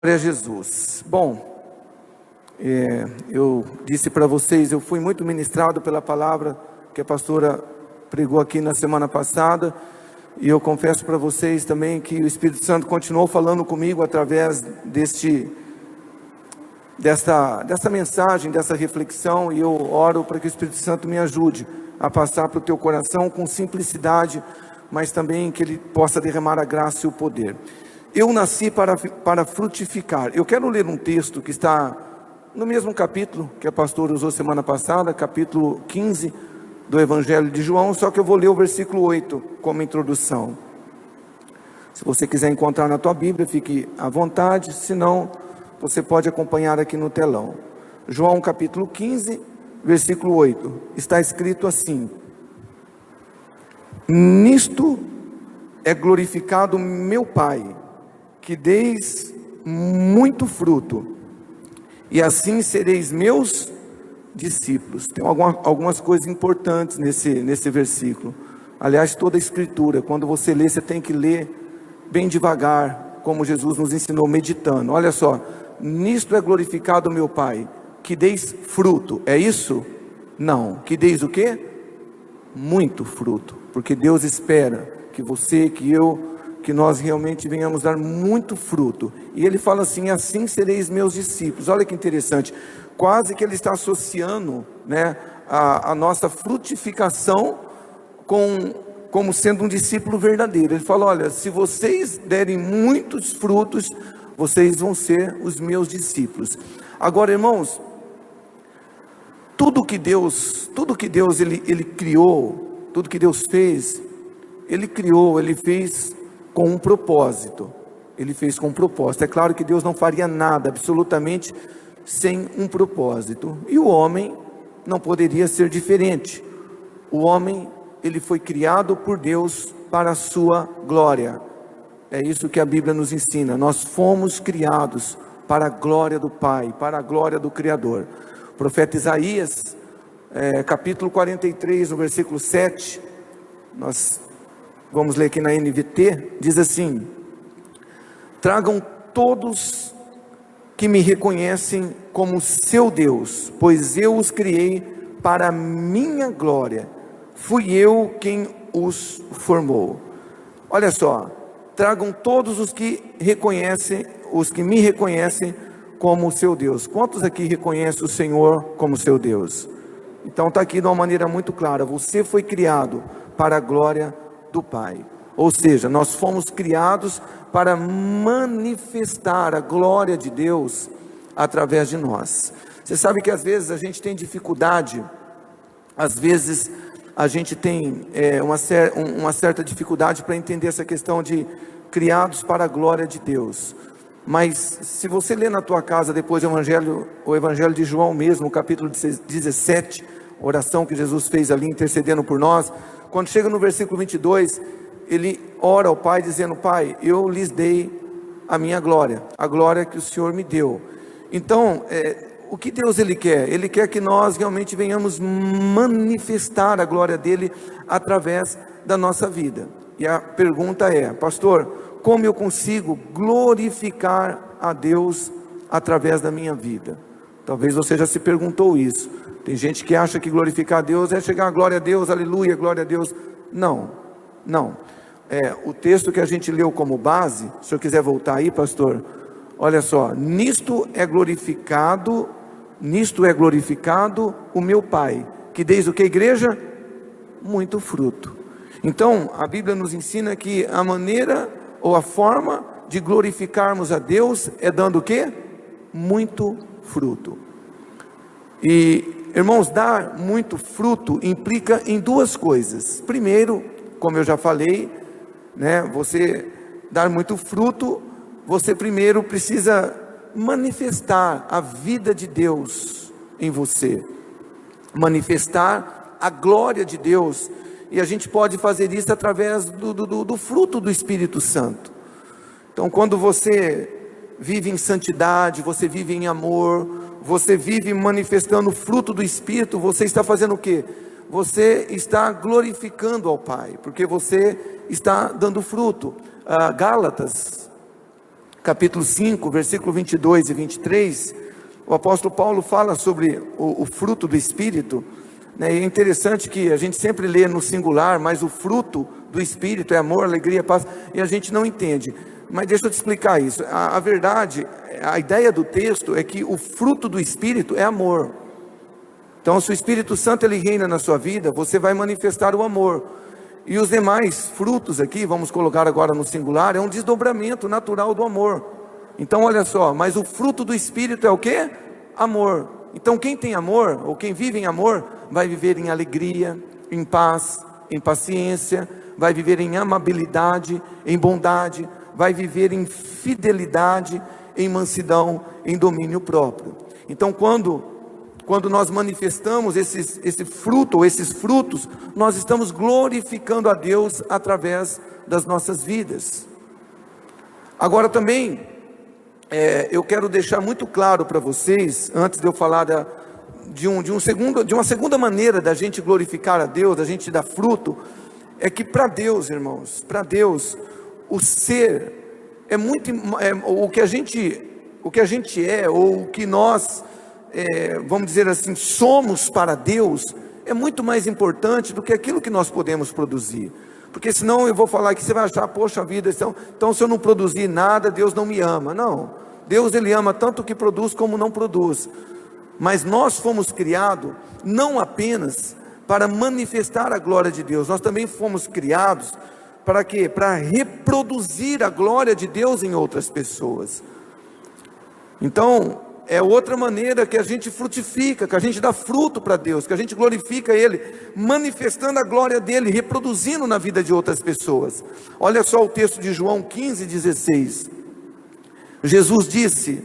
Glória a Jesus. Bom, eu disse para vocês, eu fui muito ministrado pela palavra que a pastora pregou aqui na semana passada, e eu confesso para vocês também que o Espírito Santo continuou falando comigo através dessa mensagem, dessa reflexão, e eu oro para que o Espírito Santo me ajude a passar para o teu coração com simplicidade, mas também que Ele possa derramar a graça e o poder. Eu nasci para frutificar. Eu quero ler um texto que está no mesmo capítulo que a pastora usou semana passada, capítulo 15 do Evangelho de João, só que eu vou ler o versículo 8 como introdução. Se você quiser encontrar na tua Bíblia, fique à vontade, se não, você pode acompanhar aqui no telão. João capítulo 15, versículo 8, está escrito assim: nisto é glorificado meu Pai, que deis muito fruto, e assim sereis meus discípulos. Tem algumas coisas importantes nesse versículo. Aliás, toda a escritura, quando você lê, você tem que ler bem devagar, como Jesus nos ensinou, meditando. Olha só, nisto é glorificado meu Pai, que deis fruto. É isso? Não. Que deis o quê? Muito fruto, porque Deus espera que você, que eu, que nós realmente venhamos dar muito fruto. E Ele fala assim: assim sereis meus discípulos. Olha que interessante, quase que Ele está associando, a nossa frutificação como sendo um discípulo verdadeiro. Ele fala: olha, se vocês derem muitos frutos, vocês vão ser os meus discípulos. Agora, irmãos, tudo que Deus ele criou, tudo que Deus fez, Ele fez com um propósito. Ele fez com um propósito. É claro que Deus não faria nada, absolutamente, sem um propósito. E o homem não poderia ser diferente. O homem, ele foi criado por Deus para a sua glória. É isso que a Bíblia nos ensina. Nós fomos criados para a glória do Pai, para a glória do Criador. O profeta Isaías, capítulo 43, no versículo 7, nós vamos ler aqui na NVT, diz assim: tragam todos que me reconhecem como seu Deus, pois eu os criei para a minha glória, fui eu quem os formou. Olha só, tragam todos os que me reconhecem como seu Deus. Quantos aqui reconhecem o Senhor como seu Deus? Então está aqui de uma maneira muito clara: você foi criado para a glória do Pai. Ou seja, nós fomos criados para manifestar a glória de Deus através de nós. Você sabe que às vezes a gente tem dificuldade, às vezes a gente tem uma certa dificuldade para entender essa questão de criados para a glória de Deus. Mas se você ler na tua casa depois o Evangelho de João mesmo, capítulo 17, oração que Jesus fez ali intercedendo por nós, quando chega no versículo 22, ele ora ao Pai dizendo: Pai, eu lhes dei a minha glória, a glória que o Senhor me deu. Então, o que Deus Ele quer? Ele quer que nós realmente venhamos manifestar a glória dEle através da nossa vida. E a pergunta é: pastor, como eu consigo glorificar a Deus através da minha vida? Talvez você já se perguntou isso. Tem gente que acha que glorificar a Deus é chegar a glória a Deus, aleluia, glória a Deus. Não. O texto que a gente leu como base, se o senhor quiser voltar aí, pastor, olha só: nisto é glorificado o meu Pai, que desde o que, igreja? Muito fruto. Então, a Bíblia nos ensina que a maneira ou a forma de glorificarmos a Deus é dando o quê? Muito fruto. E, irmãos, dar muito fruto implica em duas coisas. Primeiro, como eu já falei, você dar muito fruto, você primeiro precisa manifestar a vida de Deus em você, manifestar a glória de Deus. E a gente pode fazer isso através do fruto do Espírito Santo. Então, quando você vive em santidade, você vive em amor, você vive manifestando o fruto do Espírito, você está fazendo o quê? Você está glorificando ao Pai, porque você está dando fruto. Gálatas, capítulo 5, versículo 22 e 23, o apóstolo Paulo fala sobre o fruto do Espírito, né? E é interessante que a gente sempre lê no singular, mas o fruto do Espírito é amor, alegria, paz, e a gente não entende. Mas deixa eu te explicar isso. A verdade, a ideia do texto é que o fruto do Espírito é amor. Então, se o Espírito Santo ele reina na sua vida, você vai manifestar o amor. E os demais frutos aqui, vamos colocar agora no singular, é um desdobramento natural do amor. Então, olha só, mas o fruto do Espírito é o quê? Amor. Então, quem tem amor, ou quem vive em amor, vai viver em alegria, em paz, em paciência, vai viver em amabilidade, em bondade, vai viver em fidelidade, em mansidão, em domínio próprio. Então, quando nós manifestamos esse fruto, ou esses frutos, nós estamos glorificando a Deus através das nossas vidas. Agora também, eu quero deixar muito claro para vocês, antes de eu falar de uma segunda maneira da gente glorificar a Deus, da gente dar fruto, é que para Deus, irmãos, para Deus, o ser é muito, o que a gente é, ou o que nós vamos dizer assim, somos para Deus, é muito mais importante do que aquilo que nós podemos produzir. Porque senão eu vou falar que você vai achar, poxa vida, então se eu não produzir nada, Deus não me ama. Não, Deus ele ama tanto o que produz como não produz. Mas nós fomos criados não apenas para manifestar a glória de Deus, nós também fomos criados para quê? Para reproduzir a glória de Deus em outras pessoas. Então, é outra maneira que a gente frutifica, que a gente dá fruto para Deus, que a gente glorifica Ele, manifestando a glória dEle, reproduzindo na vida de outras pessoas. Olha só o texto de João 15:16. Jesus disse: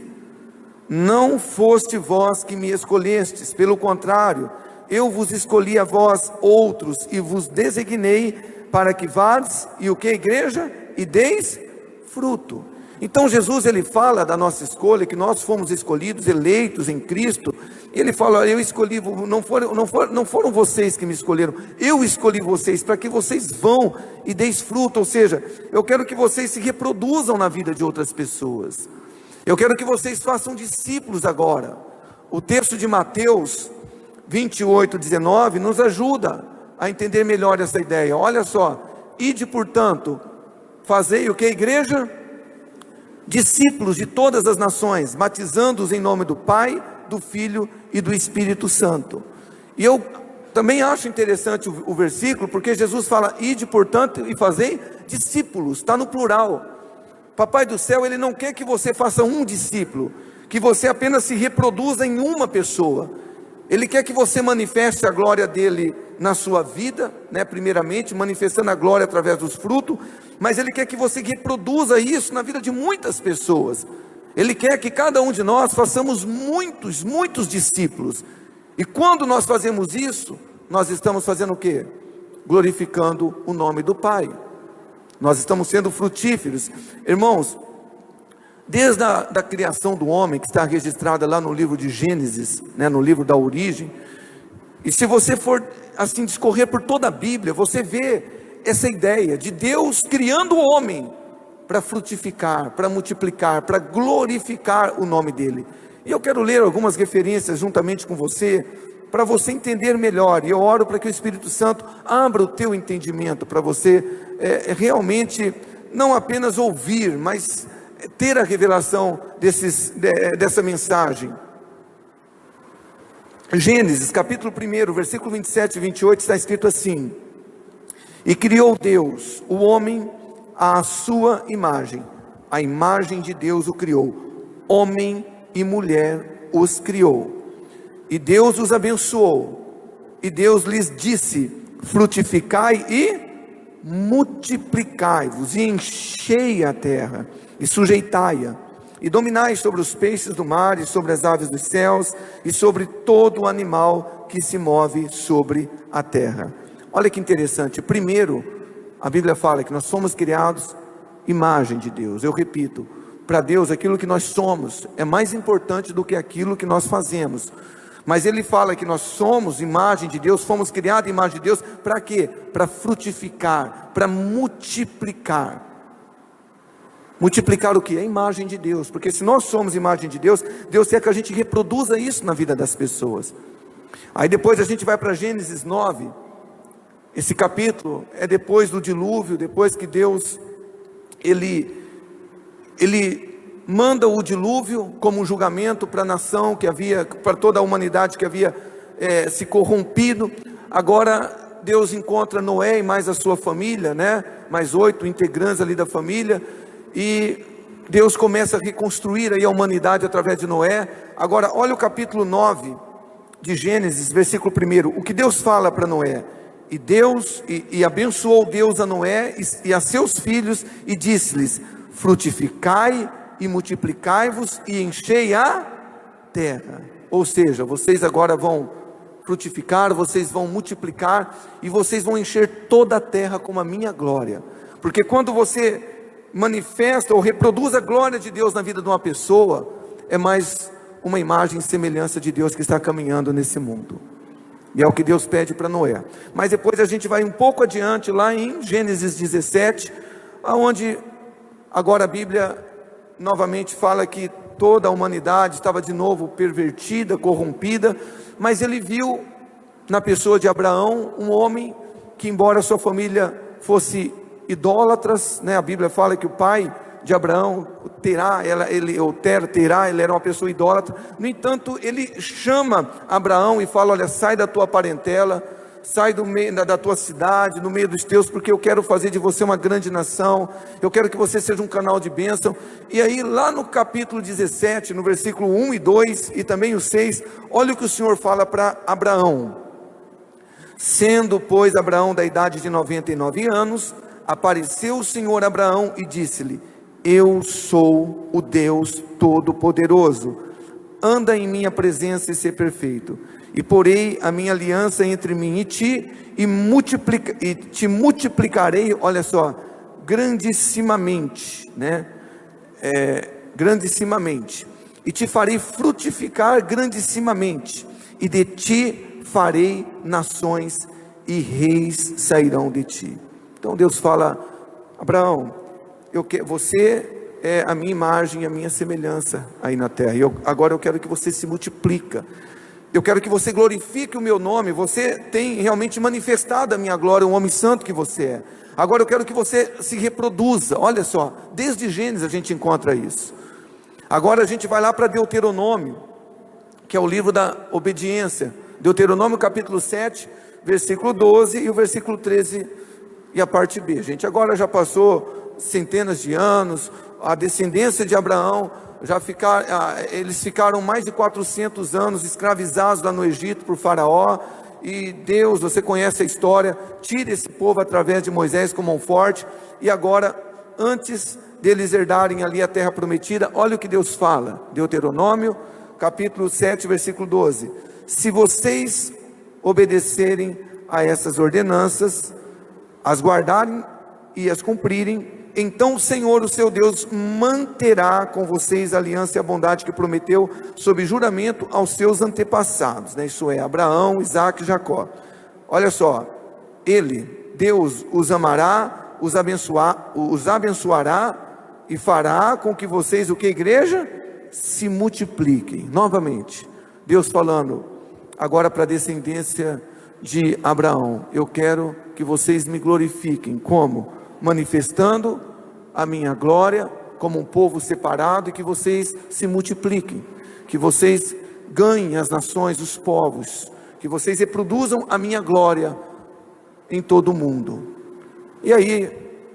não foste vós que me escolhestes, pelo contrário, eu vos escolhi a vós outros, e vos designei para que vades, e o que, igreja? E deis fruto. Então Jesus ele fala da nossa escolha, que nós fomos escolhidos, eleitos em Cristo. Ele fala: eu escolhi, não foram vocês que me escolheram, eu escolhi vocês para que vocês vão e deis fruto. Ou seja, eu quero que vocês se reproduzam na vida de outras pessoas. Eu quero que vocês façam discípulos agora. O texto de Mateus 28:19 nos ajuda a entender melhor essa ideia. Olha só: ide portanto, fazei o que, igreja? Discípulos de todas as nações, batizando-os em nome do Pai, do Filho e do Espírito Santo. E eu também acho interessante o versículo, porque Jesus fala: ide portanto e fazei discípulos, está no plural. Papai do céu, Ele não quer que você faça um discípulo, que você apenas se reproduza em uma pessoa. Ele quer que você manifeste a glória dEle na sua vida, né? Primeiramente, manifestando a glória através dos frutos, mas Ele quer que você reproduza isso na vida de muitas pessoas. Ele quer que cada um de nós façamos muitos discípulos. E quando nós fazemos isso, nós estamos fazendo o quê? Glorificando o nome do Pai. Nós estamos sendo frutíferos. Irmãos, desde a criação do homem, que está registrada lá no livro de Gênesis, né, no livro da origem, e se você for assim discorrer por toda a Bíblia, você vê essa ideia de Deus criando o homem para frutificar, para multiplicar, para glorificar o nome dEle. E eu quero ler algumas referências juntamente com você, para você entender melhor, e eu oro para que o Espírito Santo abra o teu entendimento, para você realmente, não apenas ouvir, mas ter a revelação dessa mensagem. Gênesis, capítulo 1, versículo 27 e 28, está escrito assim: e criou Deus o homem à sua imagem, a imagem de Deus o criou, homem e mulher os criou. E Deus os abençoou, e Deus lhes disse: frutificai e multiplicai-vos, e enchei a terra, e sujeitai-a, e dominai sobre os peixes do mar, e sobre as aves dos céus, e sobre todo o animal que se move sobre a terra. Olha que interessante. Primeiro, a Bíblia fala que nós somos criados imagem de Deus. Eu repito, para Deus aquilo que nós somos é mais importante do que aquilo que nós fazemos. Mas Ele fala que nós somos imagem de Deus, fomos criados imagem de Deus, para quê? Para frutificar, para multiplicar. Multiplicar o que? A imagem de Deus, porque se nós somos imagem de Deus, Deus quer que a gente reproduza isso na vida das pessoas. Aí depois a gente vai para Gênesis 9, esse capítulo é depois do dilúvio, depois que Deus, Ele manda o dilúvio como um julgamento para a nação que havia, para toda a humanidade que havia se corrompido. Agora Deus encontra Noé e mais a sua família, né? Mais 8 integrantes ali da família, e Deus começa a reconstruir aí a humanidade através de Noé. Agora olha o capítulo 9 de Gênesis, versículo 1, o que Deus fala para Noé. E Deus, abençoou Deus a Noé e a seus filhos, e disse-lhes: frutificai e multiplicai-vos e enchei a terra. Ou seja, vocês agora vão frutificar, vocês vão multiplicar, e vocês vão encher toda a terra com a minha glória. Porque quando você manifesta ou reproduz a glória de Deus na vida de uma pessoa, é mais uma imagem e semelhança de Deus que está caminhando nesse mundo. E é o que Deus pede para Noé. Mas depois a gente vai um pouco adiante, lá em Gênesis 17, onde agora a Bíblia novamente fala que toda a humanidade estava de novo pervertida, corrompida, mas ele viu na pessoa de Abraão um homem que, embora sua família fosse idólatras, né? A Bíblia fala que o pai de Abraão, Terá, ele era uma pessoa idólatra. No entanto, ele chama Abraão e fala: olha, sai da tua parentela, sai do meio da tua cidade, no meio dos teus, porque eu quero fazer de você uma grande nação, eu quero que você seja um canal de bênção. E aí lá no capítulo 17, no versículo 1 e 2 e também o 6, olha o que o Senhor fala para Abraão: sendo pois Abraão da idade de 99 anos, apareceu o Senhor a Abraão e disse-lhe: eu sou o Deus Todo-Poderoso, anda em minha presença e ser perfeito, e porei a minha aliança entre mim e ti, e te multiplicarei, olha só, grandissimamente, né? Grandissimamente, e te farei frutificar grandissimamente, e de ti farei nações, e reis sairão de ti. Então Deus fala: Abraão, você é a minha imagem, a minha semelhança aí na terra, agora eu quero que você se multiplica, eu quero que você glorifique o meu nome, você tem realmente manifestado a minha glória, um homem santo que você é. Agora eu quero que você se reproduza. Olha só, desde Gênesis a gente encontra isso. Agora a gente vai lá para Deuteronômio, que é o livro da obediência. Deuteronômio capítulo 7, versículo 12 e o versículo 13 e a parte B. Gente, agora já passou centenas de anos, a descendência de Abraão eles ficaram mais de 400 anos escravizados lá no Egito por Faraó, e Deus, você conhece a história, tira esse povo através de Moisés com mão forte, e agora, antes deles herdarem ali a terra prometida, olha o que Deus fala, Deuteronômio, capítulo 7, versículo 12, se vocês obedecerem a essas ordenanças, as guardarem e as cumprirem, então o Senhor, o seu Deus, manterá com vocês a aliança e a bondade que prometeu sob juramento aos seus antepassados, né? Isso é, Abraão, Isaque e Jacó. Olha só, Deus os amará, os abençoará e fará com que vocês, o que, igreja? Se multipliquem. Novamente, Deus falando agora para a descendência de Abraão: eu quero que vocês me glorifiquem. Como? Manifestando a minha glória como um povo separado, e que vocês se multipliquem, que vocês ganhem as nações, os povos, que vocês reproduzam a minha glória em todo o mundo. E aí,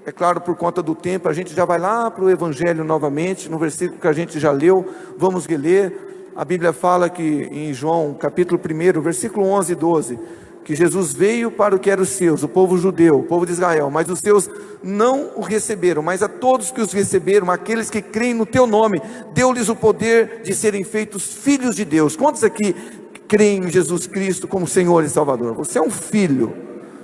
é claro, por conta do tempo, a gente já vai lá para o Evangelho novamente, no versículo que a gente já leu, vamos ler. A Bíblia fala que em João capítulo 1, versículo 11 e 12, que Jesus veio para o que era os seus, o povo judeu, o povo de Israel, mas os seus não o receberam, mas a todos que os receberam, aqueles que creem no teu nome, deu-lhes o poder de serem feitos filhos de Deus. Quantos aqui creem em Jesus Cristo como Senhor e Salvador? Você é um filho.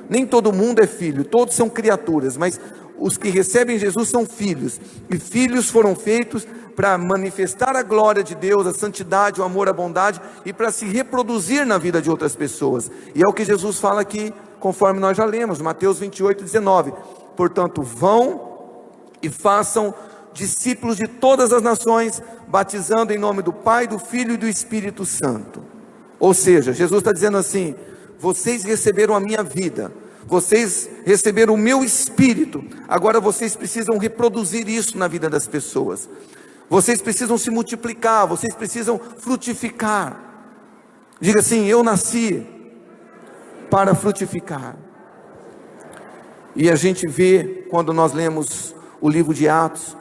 Nem todo mundo é filho, todos são criaturas, mas os que recebem Jesus são filhos, e filhos foram feitos para manifestar a glória de Deus, a santidade, o amor, a bondade, e para se reproduzir na vida de outras pessoas. E é o que Jesus fala aqui, conforme nós já lemos, Mateus 28, 19, portanto vão e façam discípulos de todas as nações, batizando em nome do Pai, do Filho e do Espírito Santo. Ou seja, Jesus está dizendo assim: vocês receberam a minha vida, vocês receberam o meu Espírito, agora vocês precisam reproduzir isso na vida das pessoas. Vocês precisam se multiplicar, vocês precisam frutificar. Diga assim: eu nasci para frutificar. E a gente vê, quando nós lemos o livro de Atos,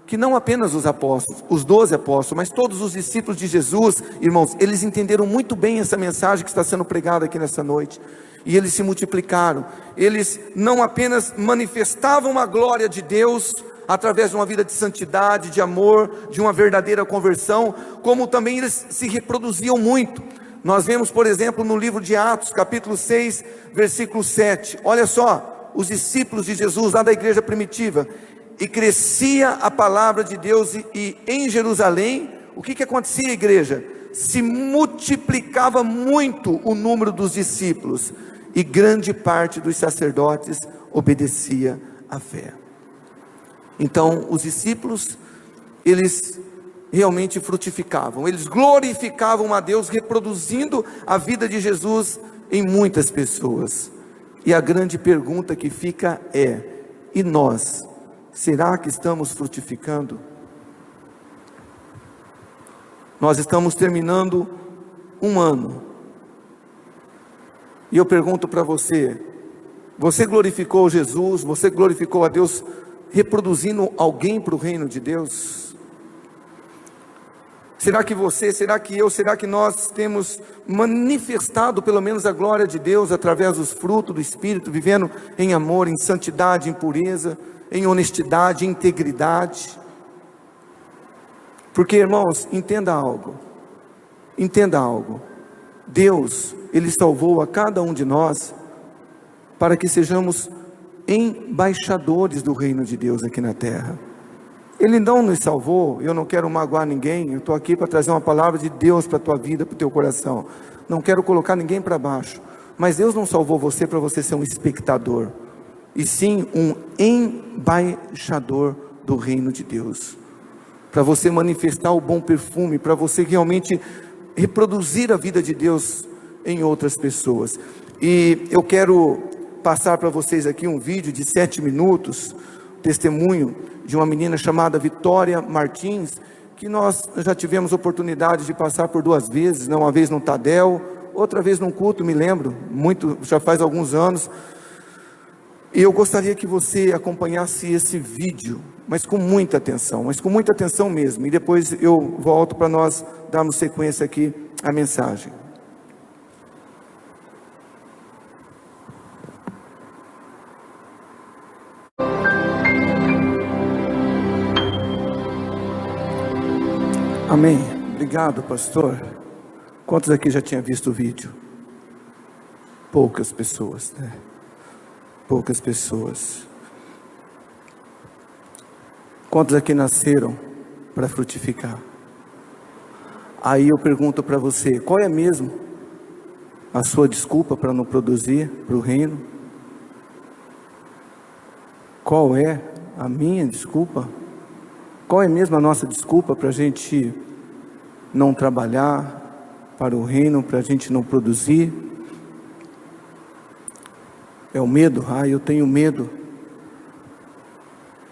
que não apenas os apóstolos, os 12 apóstolos, mas todos os discípulos de Jesus, irmãos, eles entenderam muito bem essa mensagem que está sendo pregada aqui nessa noite, e eles se multiplicaram. Eles não apenas manifestavam a glória de Deus, através de uma vida de santidade, de amor, de uma verdadeira conversão, como também eles se reproduziam muito. Nós vemos, por exemplo, no livro de Atos, capítulo 6, versículo 7, olha só, os discípulos de Jesus, lá da igreja primitiva: e crescia a palavra de Deus, e em Jerusalém, o que acontecia, igreja? Se multiplicava muito o número dos discípulos, e grande parte dos sacerdotes obedecia à fé. Então, os discípulos, eles realmente frutificavam, eles glorificavam a Deus, reproduzindo a vida de Jesus em muitas pessoas. E a grande pergunta que fica é: e nós? Será que estamos frutificando? Nós estamos terminando um ano, e eu pergunto para você: você glorificou Jesus? Você glorificou a Deus reproduzindo alguém para o reino de Deus? Será que você, será que eu, será que nós temos manifestado pelo menos a glória de Deus através dos frutos do Espírito, vivendo em amor, em santidade, em pureza, em honestidade, em integridade? Porque, irmãos, entenda algo, Deus, Ele salvou a cada um de nós para que sejamos embaixadores do reino de Deus aqui na terra. Ele não nos salvou, eu não quero magoar ninguém, eu estou aqui para trazer uma palavra de Deus para a tua vida, para o teu coração, não quero colocar ninguém para baixo, mas Deus não salvou você para você ser um espectador, e sim um embaixador do reino de Deus, para você manifestar o bom perfume, para você realmente reproduzir a vida de Deus em outras pessoas. E eu quero passar para vocês aqui um vídeo de 7 minutos, testemunho de uma menina chamada Vitória Martins, que nós já tivemos oportunidade de passar por 2 vezes, né? Uma vez no Tadel, outra vez num culto, me lembro, já faz alguns anos. E eu gostaria que você acompanhasse esse vídeo, mas com muita atenção mesmo, e depois eu volto para nós darmos sequência aqui à mensagem. Amém. Obrigado, pastor. Quantos aqui já tinham visto o vídeo? Poucas pessoas, né? Poucas pessoas. Quantos aqui nasceram para frutificar? Aí eu pergunto para você: qual é mesmo a sua desculpa para não produzir para o reino? Qual é a minha desculpa? Qual é mesmo a nossa desculpa para a gente não trabalhar para o reino, para a gente não produzir? É o medo? Eu tenho medo.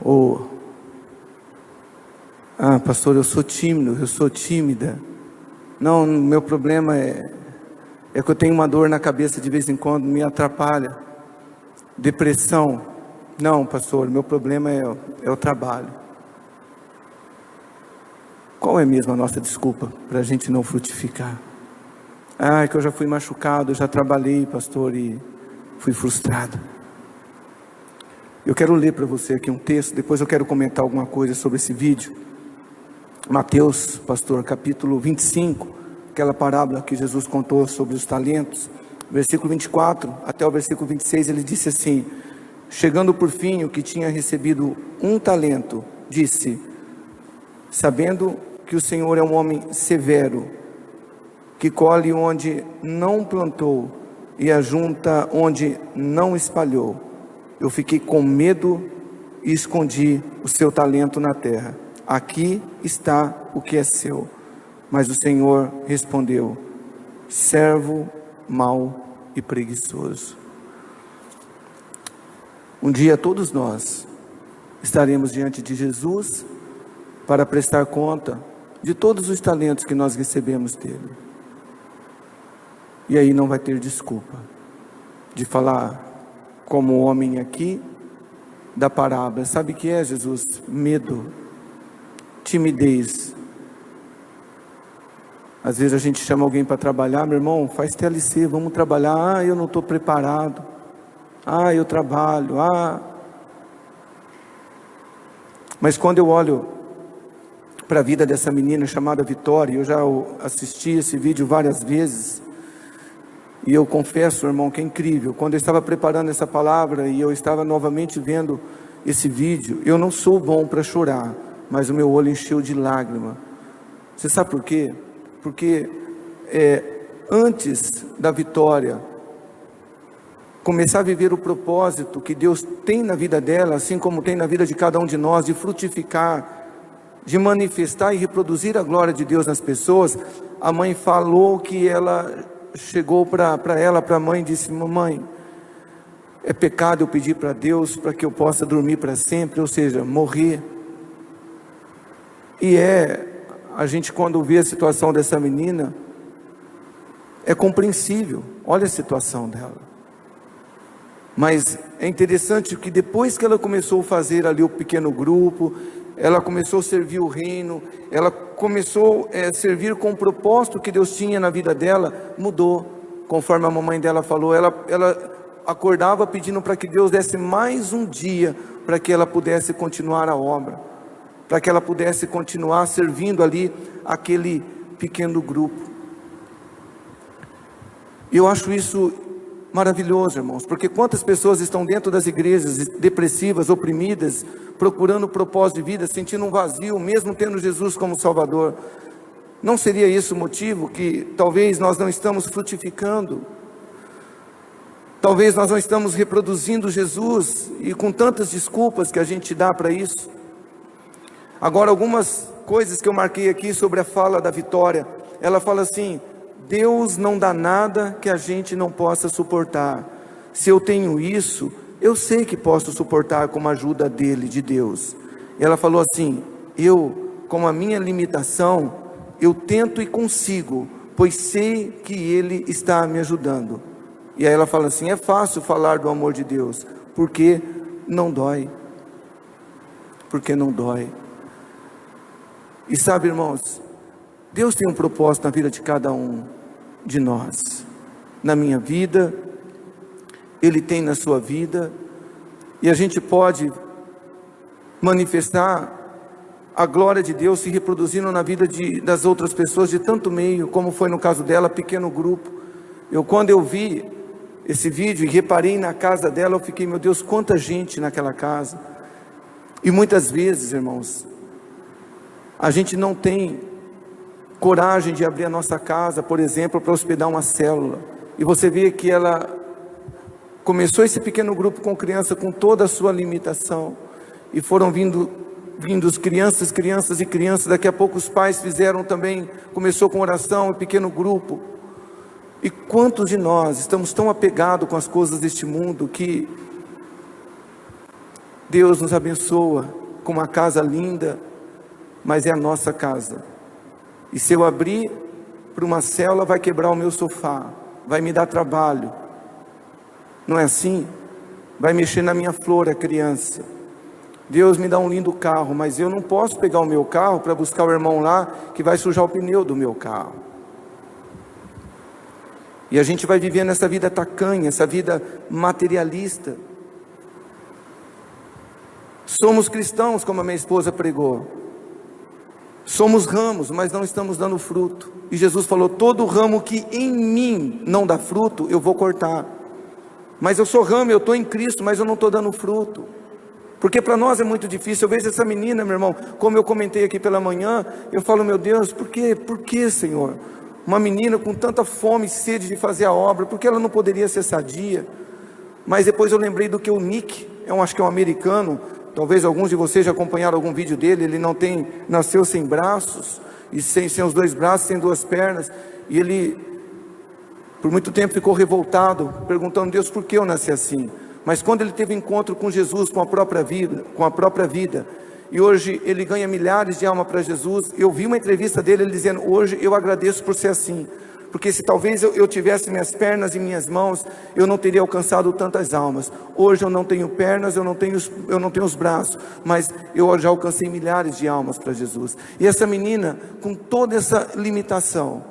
Ou, pastor, eu sou tímido, eu sou tímida. Não, meu problema é que eu tenho uma dor na cabeça de vez em quando, me atrapalha. Depressão. Não, pastor, meu problema é o trabalho. Qual é mesmo a nossa desculpa para a gente não frutificar? É que eu já fui machucado, eu já trabalhei, pastor, e fui frustrado. Eu quero ler para você aqui um texto, depois eu quero comentar alguma coisa sobre esse vídeo. Mateus, pastor, capítulo 25, aquela parábola que Jesus contou sobre os talentos, versículo 24 até o versículo 26, ele disse assim: chegando por fim o que tinha recebido 1 talento, disse: sabendo que o Senhor é um homem severo, que colhe onde não plantou e ajunta onde não espalhou, eu fiquei com medo e escondi o seu talento na terra. Aqui está o que é seu. Mas o Senhor respondeu: servo mau e preguiçoso. Um dia todos nós estaremos diante de Jesus para prestar conta de todos os talentos que nós recebemos dele. E aí não vai ter desculpa de falar como o homem aqui da parábola. Sabe o que é, Jesus? Medo, timidez. Às vezes a gente chama alguém para trabalhar: meu irmão, faz TLC, vamos trabalhar. Eu não estou preparado. Eu trabalho. Mas quando eu olho para a vida dessa menina chamada Vitória, eu já assisti esse vídeo várias vezes, e eu confesso, irmão, que é incrível. Quando eu estava preparando essa palavra e eu estava novamente vendo esse vídeo, eu não sou bom para chorar, mas o meu olho encheu de lágrima. Você sabe por quê? Porque antes da Vitória começar a viver o propósito que Deus tem na vida dela, assim como tem na vida de cada um de nós, de frutificar, de manifestar e reproduzir a glória de Deus nas pessoas, a mãe falou que ela chegou para a mãe e disse: mamãe, é pecado eu pedir para Deus para que eu possa dormir para sempre, ou seja, morrer. E a gente, quando vê a situação dessa menina, é compreensível. Olha a situação dela. Mas é interessante que depois que ela começou a fazer ali o pequeno grupo, ela começou a servir o reino, ela começou a servir com o propósito que Deus tinha na vida dela, mudou. Conforme a mamãe dela falou, ela acordava pedindo para que Deus desse mais um dia, para que ela pudesse continuar a obra, para que ela pudesse continuar servindo ali aquele pequeno grupo. E eu acho isso maravilhoso, irmãos, porque quantas pessoas estão dentro das igrejas depressivas, oprimidas, procurando o propósito de vida, sentindo um vazio, mesmo tendo Jesus como Salvador. Não seria isso o motivo que talvez nós não estamos frutificando? Talvez nós não estamos reproduzindo Jesus, e com tantas desculpas que a gente dá para isso. Agora, algumas coisas que eu marquei aqui sobre a fala da Vitória. Ela fala assim: Deus não dá nada que a gente não possa suportar. Se eu tenho isso, eu sei que posso suportar com a ajuda dele, de Deus. E ela falou assim: eu, com a minha limitação, eu tento e consigo, pois sei que ele está me ajudando. E aí ela fala assim: é fácil falar do amor de Deus, porque não dói. Porque não dói. E sabe, irmãos, Deus tem um propósito na vida de cada um de nós. Na minha vida, Ele tem na sua vida, e a gente pode manifestar a glória de Deus se reproduzindo na vida das outras pessoas de tanto meio, como foi no caso dela, pequeno grupo. Quando eu vi esse vídeo e reparei na casa dela, eu fiquei: meu Deus, quanta gente naquela casa. E muitas vezes, irmãos, a gente não tem coragem de abrir a nossa casa, por exemplo, para hospedar uma célula. E você vê que ela começou esse pequeno grupo com criança, com toda a sua limitação, e foram vindo crianças, daqui a pouco os pais fizeram também, começou com oração, um pequeno grupo. E quantos de nós estamos tão apegados com as coisas deste mundo, que Deus nos abençoa com uma casa linda, mas é a nossa casa. E se eu abrir para uma célula, vai quebrar o meu sofá, vai me dar trabalho. Não é assim? Vai mexer na minha flor, a criança. Deus me dá um lindo carro, mas eu não posso pegar o meu carro para buscar o irmão lá, que vai sujar o pneu do meu carro. E a gente vai vivendo essa vida tacanha, essa vida materialista. Somos cristãos, como a minha esposa pregou. Somos ramos, mas não estamos dando fruto. E Jesus falou: todo ramo que em mim não dá fruto, eu vou cortar. Mas eu sou ramo, eu estou em Cristo, mas eu não estou dando fruto. Porque para nós é muito difícil. Eu vejo essa menina, meu irmão, como eu comentei aqui pela manhã, eu falo: meu Deus, por que, Senhor? Uma menina com tanta fome e sede de fazer a obra, por que ela não poderia ser sadia? Mas depois eu lembrei do que o Nick, acho que é um americano, Talvez alguns de vocês já acompanharam algum vídeo dele. Ele nasceu sem braços, e sem os dois braços, sem duas pernas. E ele, por muito tempo, ficou revoltado, perguntando: Deus, por que eu nasci assim? Mas quando ele teve encontro com Jesus, com a própria vida, e hoje ele ganha milhares de almas para Jesus. Eu vi uma entrevista dele, ele dizendo: hoje eu agradeço por ser assim, porque se talvez eu tivesse minhas pernas e minhas mãos, eu não teria alcançado tantas almas. Hoje eu não tenho pernas, eu não tenho os braços, mas eu já alcancei milhares de almas para Jesus. E essa menina, com toda essa limitação,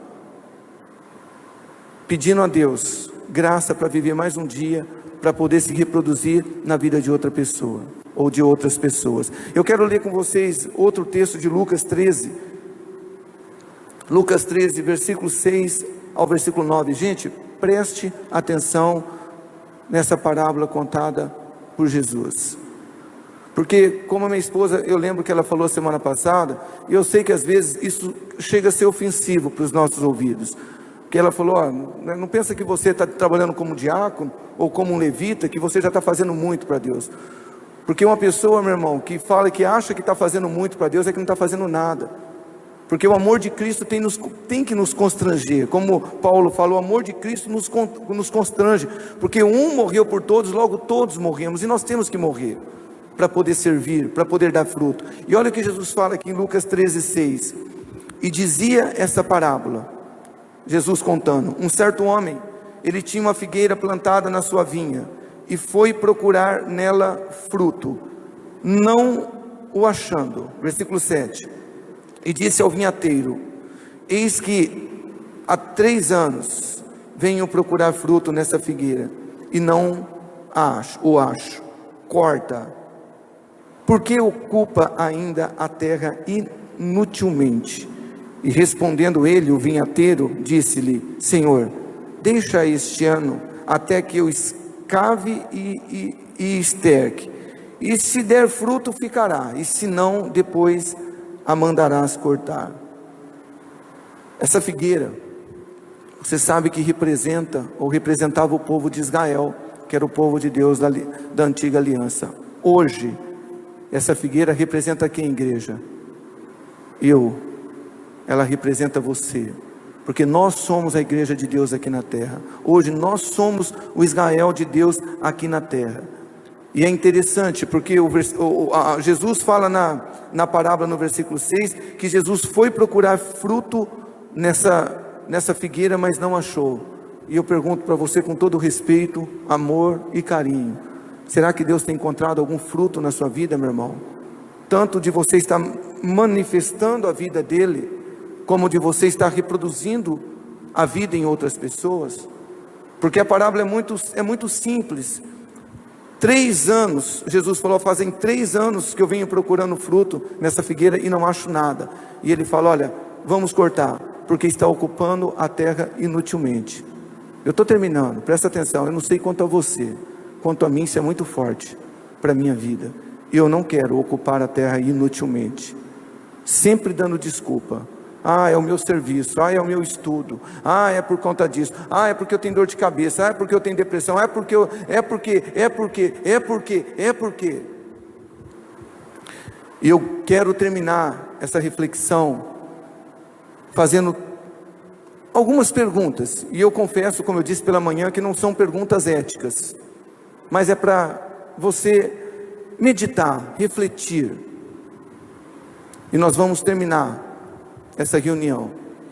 pedindo a Deus graça para viver mais um dia, para poder se reproduzir na vida de outra pessoa, ou de outras pessoas. Eu quero ler com vocês outro texto de Lucas 13, versículo 6 ao versículo 9. Gente, preste atenção nessa parábola contada por Jesus. Porque, como a minha esposa, eu lembro que ela falou semana passada, e eu sei que às vezes isso chega a ser ofensivo para os nossos ouvidos. Que ela falou: não pensa que você está trabalhando como diácono, ou como um levita, que você já está fazendo muito para Deus. Porque uma pessoa, meu irmão, que fala que acha que está fazendo muito para Deus, é que não está fazendo nada. Porque o amor de Cristo tem que nos constranger. Como Paulo falou, o amor de Cristo nos constrange. Porque um morreu por todos, logo todos morremos. E nós temos que morrer para poder servir, para poder dar fruto. E olha o que Jesus fala aqui em Lucas 13:6. E dizia essa parábola, Jesus contando: um certo homem, ele tinha uma figueira plantada na sua vinha, e foi procurar nela fruto, não o achando. Versículo 7. E disse ao vinhateiro: eis que há 3 anos venho procurar fruto nessa figueira, e não o acho. Corta, porque ocupa ainda a terra inutilmente. E respondendo ele, o vinhateiro, disse-lhe: Senhor, deixa este ano até que eu escave e esterque, e se der fruto ficará, e se não, depois a mandarás cortar. Essa figueira, você sabe que representava o povo de Israel, que era o povo de Deus da antiga aliança. Hoje, essa figueira representa quem, igreja? Ela representa você, porque nós somos a igreja de Deus aqui na terra. Hoje nós somos o Israel de Deus aqui na terra. E é interessante, porque Jesus fala na parábola no versículo 6, que Jesus foi procurar fruto nessa figueira, mas não achou. E eu pergunto para você com todo respeito, amor e carinho: será que Deus tem encontrado algum fruto na sua vida, meu irmão? Tanto de você estar manifestando a vida dele, como de você estar reproduzindo a vida em outras pessoas. Porque a parábola é muito simples. 3 anos, Jesus falou: fazem 3 anos que eu venho procurando fruto nessa figueira e não acho nada. E ele fala: olha, vamos cortar, porque está ocupando a terra inutilmente. Eu estou terminando, presta atenção. Eu não sei quanto a você, quanto a mim, isso é muito forte para a minha vida. Eu não quero ocupar a terra inutilmente, sempre dando desculpa. É o meu serviço, é o meu estudo, é por conta disso, é porque eu tenho dor de cabeça, é porque eu tenho depressão, é porque. E eu quero terminar essa reflexão fazendo algumas perguntas, e eu confesso, como eu disse pela manhã, que não são perguntas éticas, mas é para você meditar, refletir, e nós vamos terminar essa reunião.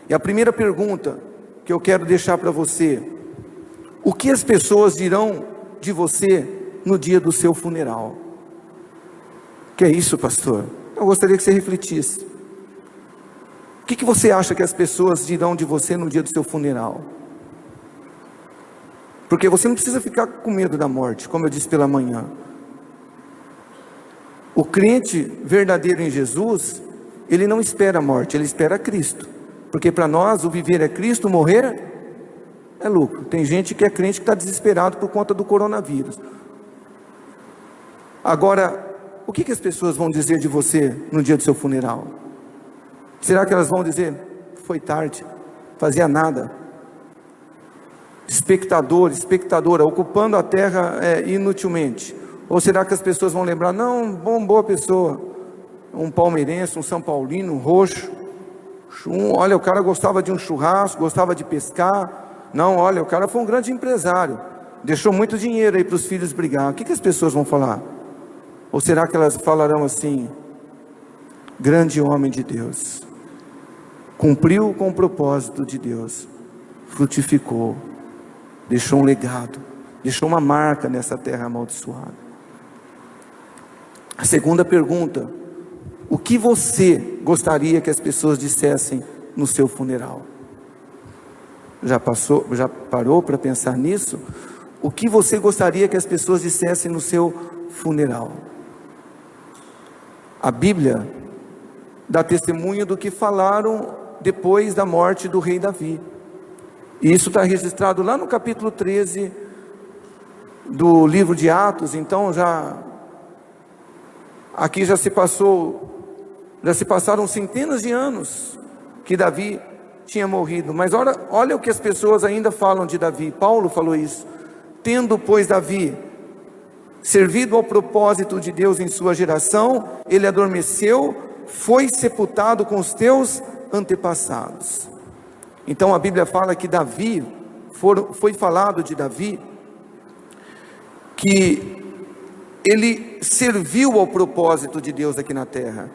E a primeira pergunta que eu quero deixar para você: o que as pessoas dirão de você no dia do seu funeral? Que é isso, pastor? Eu gostaria que você refletisse. O que você acha que as pessoas dirão de você no dia do seu funeral? Porque você não precisa ficar com medo da morte, como eu disse pela manhã. O crente verdadeiro em Jesus, ele não espera a morte, ele espera Cristo. Porque para nós o viver é Cristo, morrer é lucro. Tem gente que é crente que está desesperado por conta do coronavírus. Agora, o que as pessoas vão dizer de você no dia do seu funeral? Será que elas vão dizer: foi tarde, fazia nada, espectador, espectadora, ocupando a terra inutilmente? Ou será que as pessoas vão lembrar, não, boa pessoa, um palmeirense, um São Paulino, um roxo, olha, o cara gostava de um churrasco, gostava de pescar, não, olha, o cara foi um grande empresário, deixou muito dinheiro aí para os filhos brigar. O que as pessoas vão falar? Ou será que elas falarão assim, grande homem de Deus, cumpriu com o propósito de Deus, frutificou, deixou um legado, deixou uma marca nessa terra amaldiçoada. A segunda pergunta: o que você gostaria que as pessoas dissessem no seu funeral? Já parou para pensar nisso? O que você gostaria que as pessoas dissessem no seu funeral? A Bíblia dá testemunho do que falaram depois da morte do rei Davi. E isso está registrado lá no capítulo 13 do livro de Atos. Então aqui já se passaram centenas de anos que Davi tinha morrido. Mas olha o que as pessoas ainda falam de Davi. Paulo falou isso: tendo, pois, Davi servido ao propósito de Deus em sua geração, ele adormeceu, foi sepultado com os teus antepassados. Então a Bíblia fala que foi falado de Davi, que ele serviu ao propósito de Deus aqui na terra.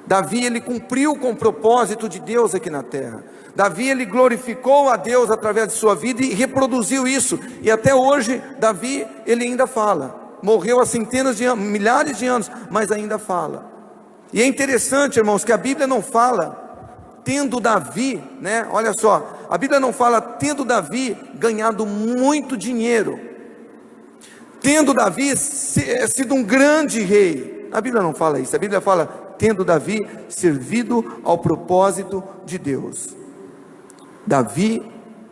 Davi, ele cumpriu com o propósito de Deus aqui na terra. Davi, ele glorificou a Deus através de sua vida e reproduziu isso. E até hoje, Davi, ele ainda fala. Morreu há centenas de anos, milhares de anos, mas ainda fala. E é interessante, irmãos, que a Bíblia não fala tendo Davi, né? Olha só, a Bíblia não fala tendo Davi ganhado muito dinheiro, tendo Davi sido um grande rei. A Bíblia não fala isso. A Bíblia fala tendo Davi servido ao propósito de Deus. Davi,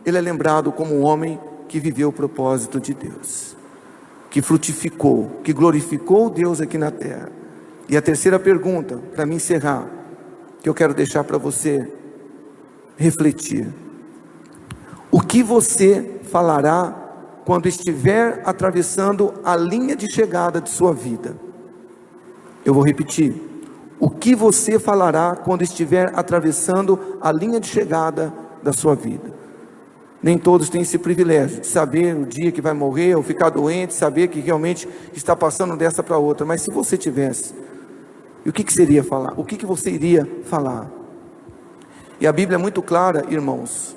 ele é lembrado como um homem que viveu o propósito de Deus, que frutificou, que glorificou Deus aqui na terra. E a terceira pergunta, para me encerrar, que eu quero deixar para você refletir: o que você falará quando estiver atravessando a linha de chegada de sua vida? Eu vou repetir: o que você falará quando estiver atravessando a linha de chegada da sua vida? Nem todos têm esse privilégio de saber o dia que vai morrer, ou ficar doente, saber que realmente está passando dessa para outra. Mas se você tivesse, e o que seria falar? O que você iria falar? E a Bíblia é muito clara, irmãos,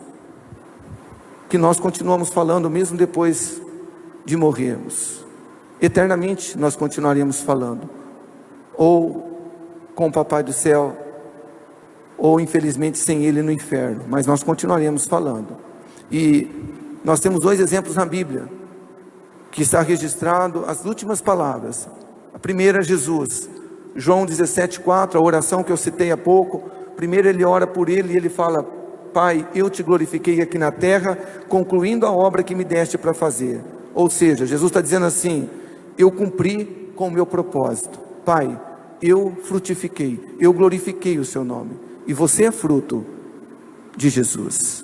que nós continuamos falando mesmo depois de morrermos. Eternamente nós continuaremos falando, ou com o Papai do céu, ou infelizmente sem Ele no inferno, mas nós continuaremos falando. E nós temos dois exemplos na Bíblia, que está registrado as últimas palavras. A primeira é Jesus, João 17,4, a oração que eu citei há pouco. Primeiro ele ora por ele e ele fala: Pai, eu te glorifiquei aqui na terra, concluindo a obra que me deste para fazer. Ou seja, Jesus está dizendo assim: eu cumpri com o meu propósito. Pai, eu frutifiquei, eu glorifiquei o seu nome, e você é fruto de Jesus.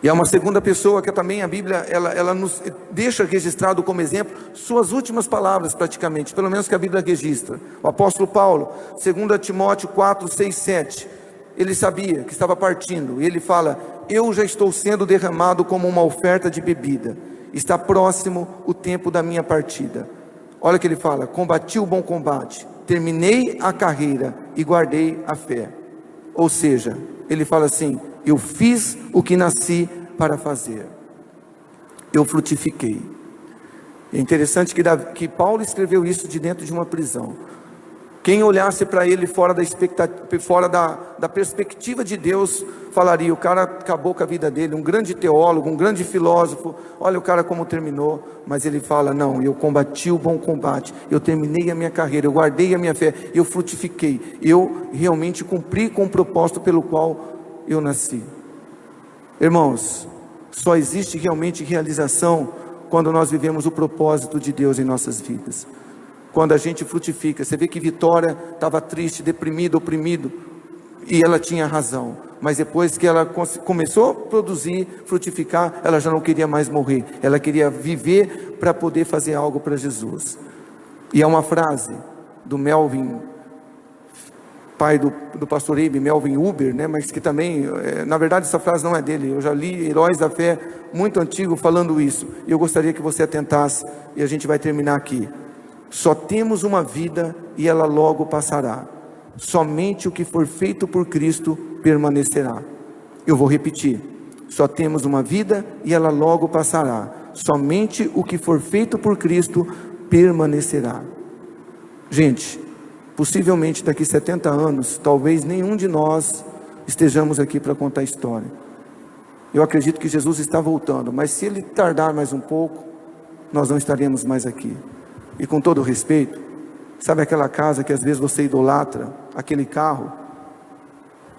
E há uma segunda pessoa que também a Bíblia, ela nos deixa registrado como exemplo, suas últimas palavras praticamente, pelo menos que a Bíblia registra. O apóstolo Paulo, 2 Timóteo 4, 6, 7, ele sabia que estava partindo, e ele fala: eu já estou sendo derramado como uma oferta de bebida, está próximo o tempo da minha partida. Olha o que ele fala: combati o bom combate, terminei a carreira e guardei a fé. Ou seja, ele fala assim: eu fiz o que nasci para fazer, eu frutifiquei. É interessante que Paulo escreveu isso de dentro de uma prisão. Quem olhasse para ele fora da perspectiva de Deus, falaria: o cara acabou com a vida dele, um grande teólogo, um grande filósofo, olha o cara como terminou. Mas ele fala: não, eu combati o bom combate, eu terminei a minha carreira, eu guardei a minha fé, eu frutifiquei, eu realmente cumpri com o propósito pelo qual eu nasci. Irmãos, só existe realmente realização quando nós vivemos o propósito de Deus em nossas vidas. Quando a gente frutifica. Você vê que Vitória estava triste, deprimida, oprimido, e ela tinha razão, mas depois que ela começou a produzir, frutificar, ela já não queria mais morrer, ela queria viver para poder fazer algo para Jesus. E é uma frase do Melvin, pai do pastor Ibe, Melvin Uber, né? Mas que também, na verdade essa frase não é dele, eu já li Heróis da Fé muito antigo falando isso, e eu gostaria que você atentasse, e a gente vai terminar aqui. Só temos uma vida e ela logo passará, somente o que for feito por Cristo permanecerá. Eu vou repetir, só temos uma vida e ela logo passará, somente o que for feito por Cristo permanecerá. Gente, possivelmente daqui 70 anos, talvez nenhum de nós estejamos aqui para contar a história. Eu acredito que Jesus está voltando, mas se Ele tardar mais um pouco, nós não estaremos mais aqui. E com todo respeito, sabe aquela casa que às vezes você idolatra, aquele carro,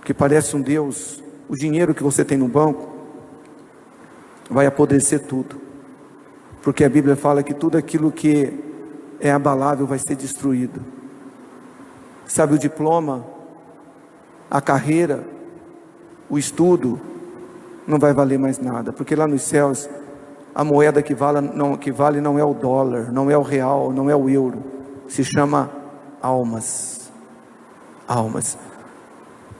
que parece um Deus, o dinheiro que você tem no banco, vai apodrecer tudo. Porque a Bíblia fala que tudo aquilo que é abalável vai ser destruído. Sabe, o diploma, a carreira, o estudo, não vai valer mais nada, porque lá nos céus, a moeda que vale não é o dólar, não é o real, não é o euro, se chama almas. Almas.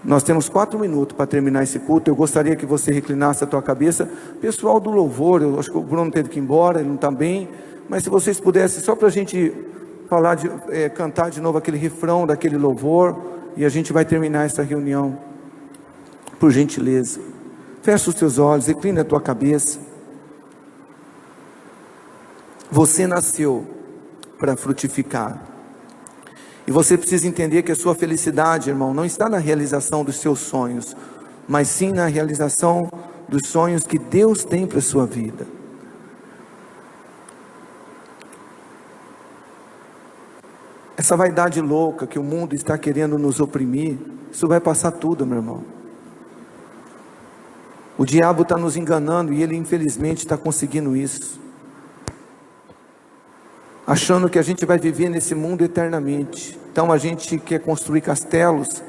Nós temos 4 minutos para terminar esse culto. Eu gostaria que você reclinasse a tua cabeça. Pessoal do louvor, eu acho que o Bruno teve que ir embora, ele não está bem, mas se vocês pudessem, só para a gente falar cantar de novo aquele refrão daquele louvor, e a gente vai terminar essa reunião, por gentileza. Fecha os teus olhos, reclina a tua cabeça. Você nasceu para frutificar, e você precisa entender que a sua felicidade, irmão, não está na realização dos seus sonhos, mas sim na realização dos sonhos que Deus tem para a sua vida. Essa vaidade louca que o mundo está querendo nos oprimir, isso vai passar tudo, meu irmão. O diabo está nos enganando e ele infelizmente está conseguindo isso, achando que a gente vai viver nesse mundo eternamente. Então a gente quer construir castelos,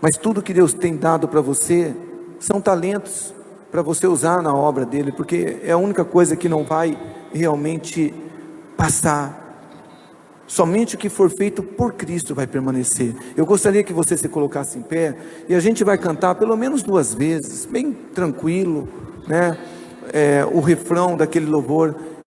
mas tudo que Deus tem dado para você são talentos para você usar na obra dele, porque é a única coisa que não vai realmente passar. Somente o que for feito por Cristo vai permanecer. Eu gostaria que você se colocasse em pé, e a gente vai cantar pelo menos 2 vezes, bem tranquilo, né? O refrão daquele louvor.